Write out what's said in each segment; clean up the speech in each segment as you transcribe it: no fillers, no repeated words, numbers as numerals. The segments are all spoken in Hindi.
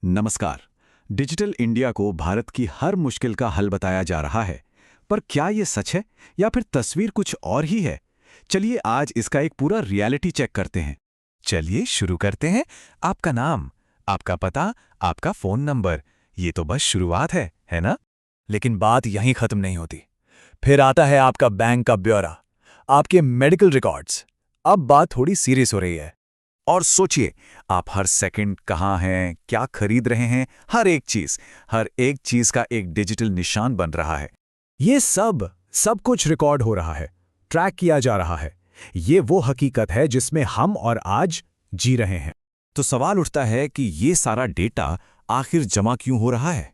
नमस्कार। डिजिटल इंडिया को भारत की हर मुश्किल का हल बताया जा रहा है, पर क्या ये सच है या फिर तस्वीर कुछ और ही है? चलिए आज इसका एक पूरा रियलिटी चेक करते हैं। चलिए शुरू करते हैं। आपका नाम, आपका पता, आपका फोन नंबर, ये तो बस शुरुआत है ना? लेकिन बात यहीं खत्म नहीं होती। फिर आता है आपका बैंक का ब्यौरा, आपके मेडिकल रिकॉर्ड्स। अब बात थोड़ी सीरियस हो रही है। और सोचिए, आप हर सेकंड कहाँ हैं, क्या खरीद रहे हैं, हर एक चीज का एक डिजिटल निशान बन रहा है। ये सब कुछ रिकॉर्ड हो रहा है, ट्रैक किया जा रहा है। ये वो हकीकत है जिसमें हम और आज जी रहे हैं। तो सवाल उठता है कि ये सारा डेटा आखिर जमा क्यों हो रहा है?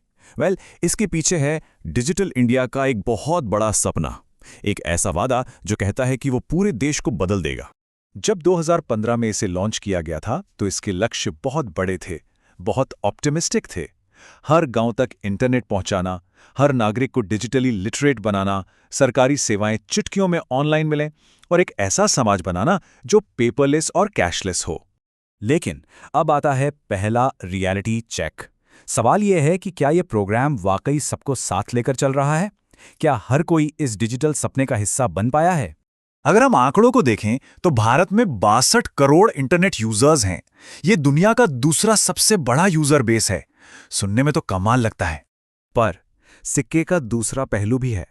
इसके पीछे है डिजिटल इंडिया का एक बहुत बड़ा सपना, एक ऐसा वादा जो कहता है कि वो पूरे देश को बदल देगा। जब 2015 में इसे लॉन्च किया गया था तो इसके लक्ष्य बहुत बड़े थे, बहुत ऑप्टिमिस्टिक थे। हर गांव तक इंटरनेट पहुंचाना, हर नागरिक को डिजिटली लिटरेट बनाना, सरकारी सेवाएं चुटकियों में ऑनलाइन मिलें और एक ऐसा समाज बनाना जो पेपरलेस और कैशलेस हो। लेकिन अब आता है पहला रियलिटी चेक। सवाल यह है कि क्या यह प्रोग्राम वाकई सबको साथ लेकर चल रहा है? क्या हर कोई इस डिजिटल सपने का हिस्सा बन पाया है? अगर हम आंकड़ों को देखें तो भारत में 62 करोड़ इंटरनेट यूजर्स हैं। ये दुनिया का दूसरा सबसे बड़ा यूजर बेस है। सुनने में तो कमाल लगता है। पर सिक्के का दूसरा पहलू भी है।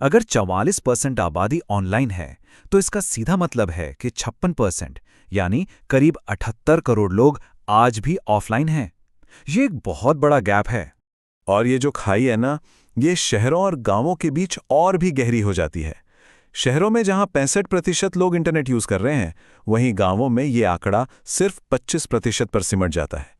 अगर 44% आबादी ऑनलाइन है तो इसका सीधा मतलब है कि 56% यानी करीब 78 करोड़ लोग आज भी ऑफलाइन हैं। ये एक बहुत बड़ा गैप है। और ये जो खाई है ना, ये शहरों और गांवों के बीच और भी गहरी हो जाती है। शहरों में जहां 65% लोग इंटरनेट यूज कर रहे हैं, वहीं गांवों में ये आंकड़ा सिर्फ 25% पर सिमट जाता है।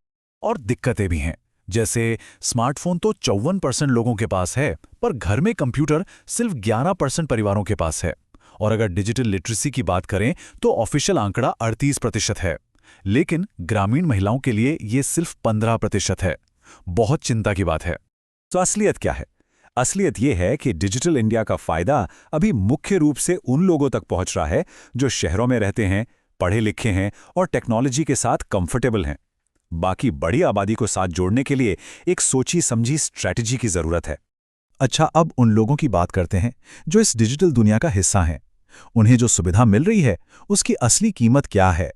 और दिक्कतें भी हैं। जैसे स्मार्टफोन तो 54% लोगों के पास है, पर घर में कंप्यूटर सिर्फ 11% परिवारों के पास है। और अगर डिजिटल लिटरेसी की बात करें तो ऑफिशियल आंकड़ा 38% है, लेकिन ग्रामीण महिलाओं के लिए ये सिर्फ 15% है। बहुत चिंता की बात है। तो असलियत क्या है? असलियत यह है कि डिजिटल इंडिया का फायदा अभी मुख्य रूप से उन लोगों तक पहुंच रहा है जो शहरों में रहते हैं, पढ़े लिखे हैं और टेक्नोलॉजी के साथ कंफर्टेबल हैं। बाकी बड़ी आबादी को साथ जोड़ने के लिए एक सोची समझी स्ट्रैटेजी की जरूरत है। अच्छा, अब उन लोगों की बात करते हैं जो इस डिजिटल दुनिया का हिस्सा हैं। उन्हें जो सुविधा मिल रही है उसकी असली कीमत क्या है?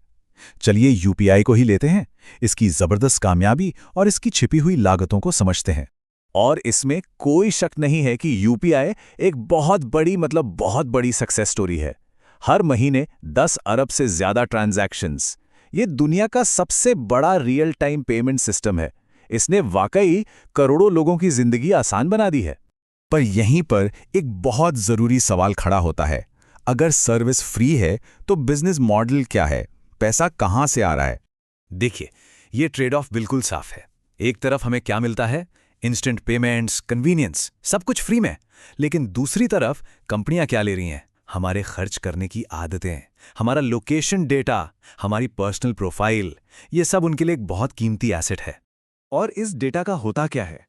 चलिए यूपीआई को ही लेते हैं, इसकी जबरदस्त कामयाबी और इसकी छिपी हुई लागतों को समझते हैं। और इसमें कोई शक नहीं है कि यूपीआई एक बहुत बड़ी सक्सेस स्टोरी है। हर महीने 10 अरब से ज्यादा ट्रांजैक्शंस। ये दुनिया का सबसे बड़ा रियल टाइम पेमेंट सिस्टम है। इसने वाकई करोड़ों लोगों की जिंदगी आसान बना दी है। पर यहीं पर एक बहुत जरूरी सवाल खड़ा होता है। अगर सर्विस फ्री है तो बिजनेस मॉडल क्या है? पैसा कहां से आ रहा है? देखिए, ये ट्रेड ऑफ बिल्कुल साफ है। एक तरफ हमें क्या मिलता है? इंस्टेंट पेमेंट्स, कन्वीनियंस, सब कुछ फ्री में। लेकिन दूसरी तरफ कंपनियां क्या ले रही हैं? हमारे खर्च करने की आदतें, हमारा लोकेशन डेटा, हमारी पर्सनल प्रोफाइल, ये सब उनके लिए एक बहुत कीमती एसेट है। और इस डेटा का होता क्या है?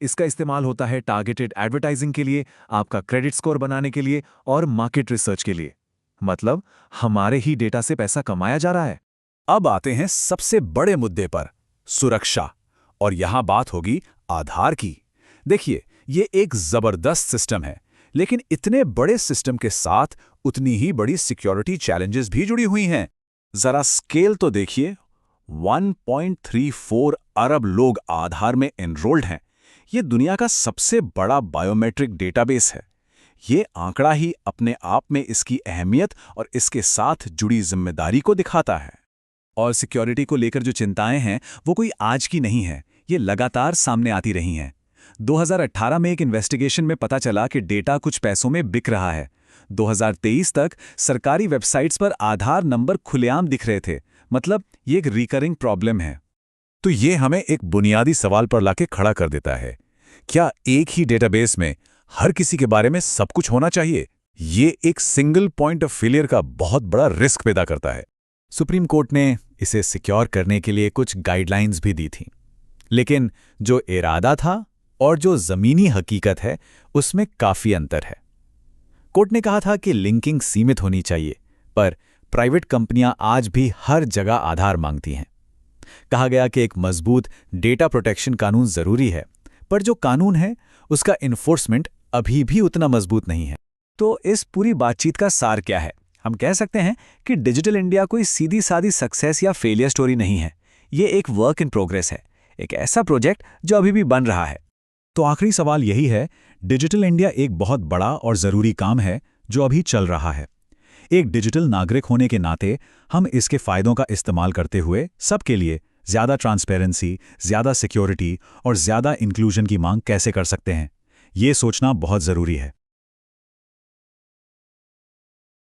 इसका इस्तेमाल होता है टारगेटेड एडवर्टाइजिंग के लिए, आपका क्रेडिट स्कोर बनाने के लिए और मार्केट रिसर्च के लिए। मतलब हमारे ही डेटा से पैसा कमाया जा रहा है। अब आते हैं सबसे बड़े मुद्दे पर, सुरक्षा। और यहां बात होगी आधार की। देखिए, ये एक जबरदस्त सिस्टम है, लेकिन इतने बड़े सिस्टम के साथ उतनी ही बड़ी सिक्योरिटी चैलेंजेस भी जुड़ी हुई हैं। जरा स्केल तो देखिए, 1.34 अरब लोग आधार में एनरोल्ड हैं। ये दुनिया का सबसे बड़ा बायोमेट्रिक डेटाबेस है। ये आंकड़ा ही अपने आप में इसकी अहमियत और इसके साथ जुड़ी जिम्मेदारी को दिखाता है। और सिक्योरिटी को लेकर जो चिंताएं हैं, वो कोई आज की नहीं है, ये लगातार सामने आती रही हैं। 2018 में एक इन्वेस्टिगेशन में पता चला कि डेटा कुछ पैसों में बिक रहा है। 2023 तक सरकारी वेबसाइट्स पर आधार नंबर खुलेआम दिख रहे थे। मतलब ये एक रिकरिंग प्रॉब्लम है। तो ये हमें एक बुनियादी सवाल पर लाके खड़ा कर देता है। क्या एक ही डेटाबेस में हर किसी के बारे में सब कुछ होना चाहिए? ये एक सिंगल पॉइंट ऑफ फेलियर का बहुत बड़ा रिस्क पैदा करता है। सुप्रीम कोर्ट ने इसे सिक्योर करने के लिए कुछ गाइडलाइंस भी दी थीं, लेकिन जो इरादा था और जो ज़मीनी हकीकत है उसमें काफ़ी अंतर है। कोर्ट ने कहा था कि लिंकिंग सीमित होनी चाहिए, पर प्राइवेट कंपनियां आज भी हर जगह आधार मांगती हैं। कहा गया कि एक मजबूत डेटा प्रोटेक्शन कानून जरूरी है, पर जो कानून है उसका इन्फोर्समेंट अभी भी उतना मजबूत नहीं है। तो इस पूरी बातचीत का सार क्या है? हम कह सकते हैं कि डिजिटल इंडिया कोई सीधी सादी सक्सेस या फेलियर स्टोरी नहीं है। ये एक वर्क इन प्रोग्रेस है, एक ऐसा प्रोजेक्ट जो अभी भी बन रहा है। तो आखिरी सवाल यही है, डिजिटल इंडिया एक बहुत बड़ा और ज़रूरी काम है जो अभी चल रहा है। एक डिजिटल नागरिक होने के नाते हम इसके फ़ायदों का इस्तेमाल करते हुए सबके लिए ज़्यादा ट्रांसपेरेंसी, ज़्यादा सिक्योरिटी और ज़्यादा इंक्लूजन की मांग कैसे कर सकते हैं, ये सोचना बहुत ज़रूरी है।